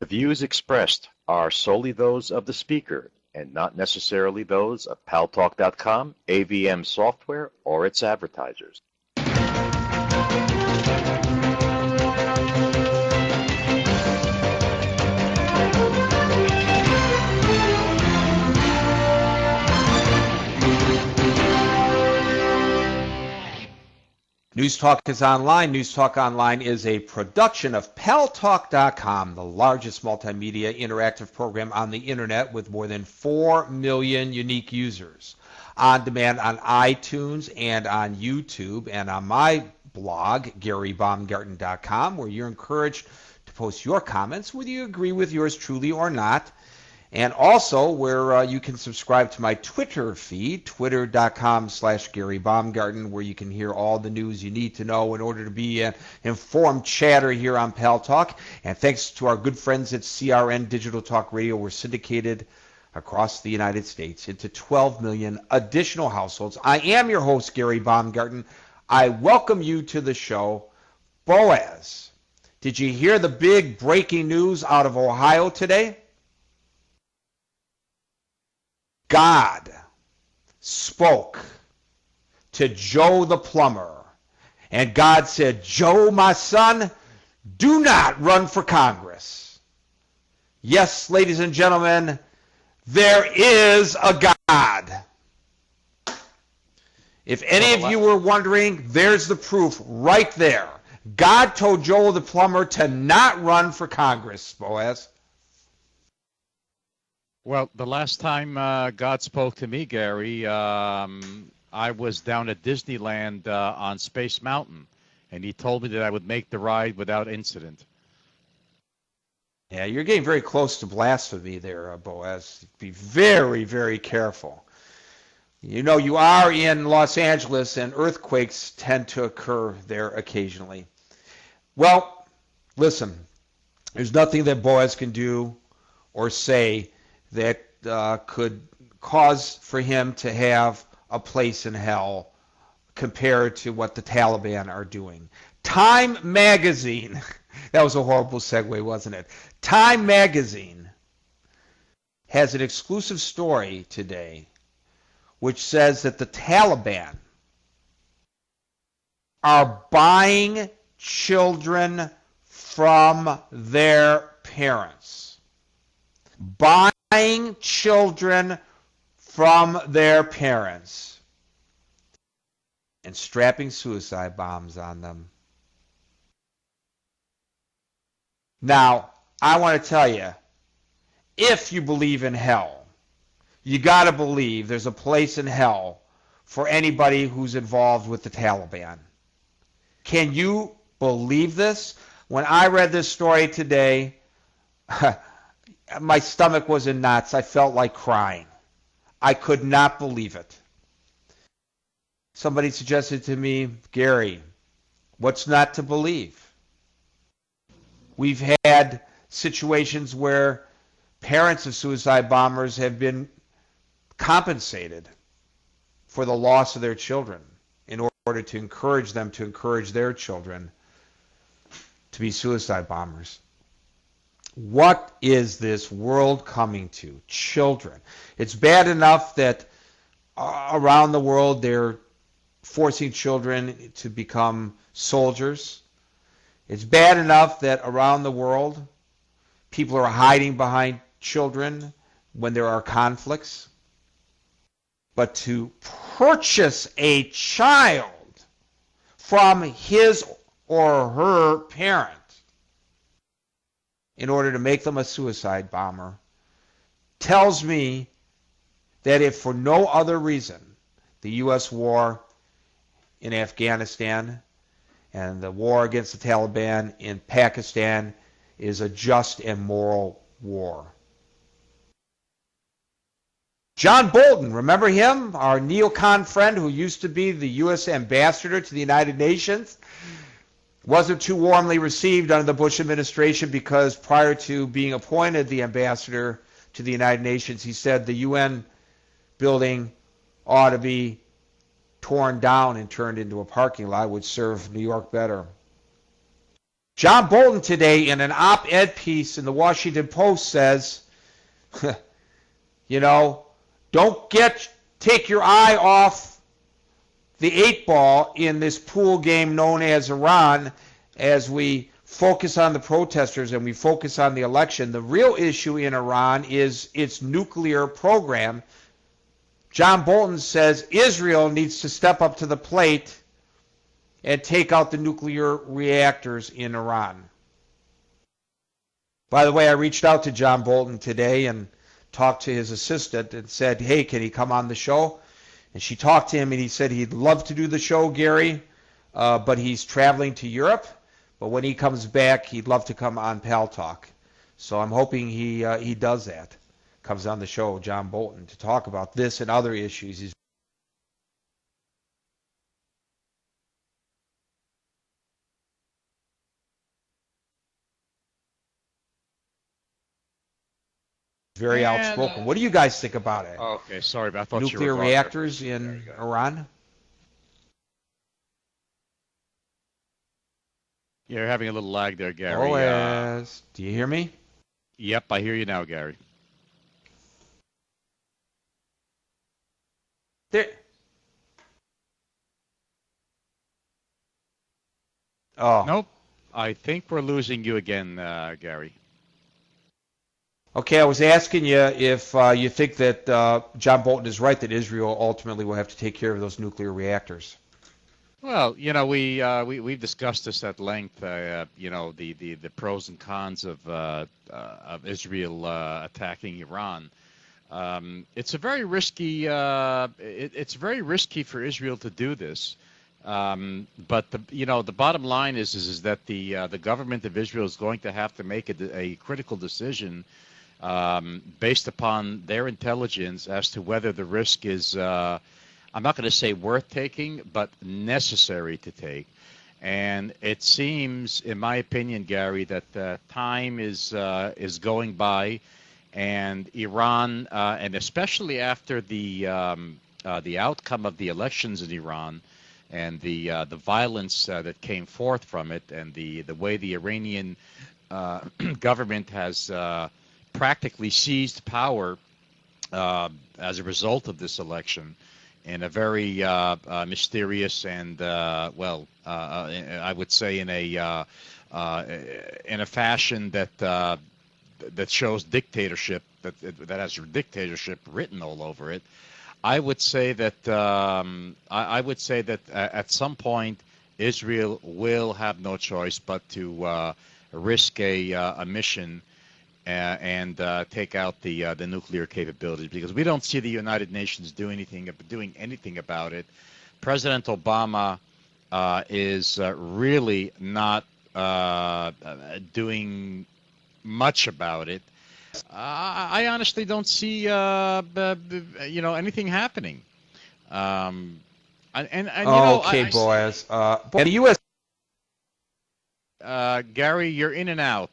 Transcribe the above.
The views expressed are solely those of the speaker and not necessarily those of Paltalk.com, AVM Software, or its advertisers. News Talk is online. News Talk Online is a production of Paltalk.com, the largest multimedia interactive program on the internet with more than 4 million unique users. On demand on iTunes and on YouTube and on my blog, GaryBaumgarten.com, where you're encouraged to post your comments, whether you agree with yours truly or not. And also where you can subscribe to my Twitter feed, twitter.com/GaryBaumgarten, where you can hear all the news you need to know in order to be an informed chatter here on Pal Talk. And thanks to our good friends at CRN Digital Talk Radio, we're syndicated across the United States into 12 million additional households. I am your host, Gary Baumgarten. I welcome you to the show. Boaz, did you hear the big breaking news out of Ohio today? God spoke to Joe the plumber, and God said, "Joe, my son, do not run for Congress." Yes, ladies and gentlemen, there is a God. If any of you were wondering, there's the proof right there. God told Joe the plumber to not run for Congress, Boaz. Well, the last time God spoke to me, Gary, I was down at Disneyland on Space Mountain, and he told me that I would make the ride without incident. Yeah, you're getting very close to blasphemy there, Boaz. Be very, very careful. You know, you are in Los Angeles, and earthquakes tend to occur there occasionally. Well, listen, there's nothing that Boaz can do or say that could cause for him to have a place in hell compared to what the Taliban are doing. Time Magazine, that was a horrible segue, wasn't it? Time Magazine has an exclusive story today which says that the Taliban are buying children from their parents. Buying children from their parents and strapping suicide bombs on them. Now, I want to tell you, if you believe in hell, you got to believe there's a place in hell for anybody who's involved with the Taliban. Can you believe this? When I read this story today, my stomach was in knots. I felt like crying. I could not believe it. Somebody suggested to me, Gary, what's not to believe? We've had situations where parents of suicide bombers have been compensated for the loss of their children in order to encourage them to encourage their children to be suicide bombers. What is this world coming to? Children. It's bad enough that around the world they're forcing children to become soldiers. It's bad enough that around the world people are hiding behind children when there are conflicts. But to purchase a child from his or her parent in order to make them a suicide bomber tells me that if for no other reason the U.S. war in Afghanistan and the war against the Taliban in Pakistan is a just and moral war. John Bolton, remember him? Our neocon friend who used to be the U.S. ambassador to the United Nations? Wasn't too warmly received under the Bush administration because prior to being appointed the ambassador to the United Nations, he said the UN building ought to be torn down and turned into a parking lot, would serve New York better. John Bolton today in an op-ed piece in the Washington Post says, you know, don't take your eye off the 8 ball in this pool game known as Iran as we focus on the protesters and we focus on the election. The real issue in Iran is its nuclear program. John Bolton says Israel needs to step up to the plate and take out the nuclear reactors in Iran. By the way, I reached out to John Bolton today and talked to his assistant and said, hey, can he come on the show? And she talked to him, and he said he'd love to do the show, Gary, but he's traveling to Europe. But when he comes back, he'd love to come on Paltalk. So I'm hoping he does that. Comes on the show, John Bolton, to talk about this and other issues. He's very outspoken. What do you guys think about it? Okay, sorry, but I thought nuclear you were reactors in Iran? You're having a little lag there, Gary. OS. Do you hear me? Yep, I hear you now, Gary. There. Oh. Nope. I think we're losing you again, Gary. Okay, I was asking you if you think that John Bolton is right that Israel ultimately will have to take care of those nuclear reactors. Well, you know, we've discussed this at length. You know, the pros and cons of Israel attacking Iran. It's a very risky. It's very risky for Israel to do this. But the bottom line is that the government of Israel is going to have to make a critical decision based upon their intelligence as to whether the risk is. I'm not going to say worth taking, but necessary to take. And it seems, in my opinion, Gary, that time is going by, and Iran, and especially after the outcome of the elections in Iran, and the violence that came forth from it, and the way the Iranian government has practically seized power as a result of this election. In a very mysterious and I would say in a fashion that shows dictatorship, that has dictatorship written all over it. I would say that at some point Israel will have no choice but to risk a mission. And take out the nuclear capabilities, because we don't see the United Nations doing anything about it. President Obama is really not doing much about it. I honestly don't see anything happening. Okay, Boaz. And the U.S. Gary, you're in and out.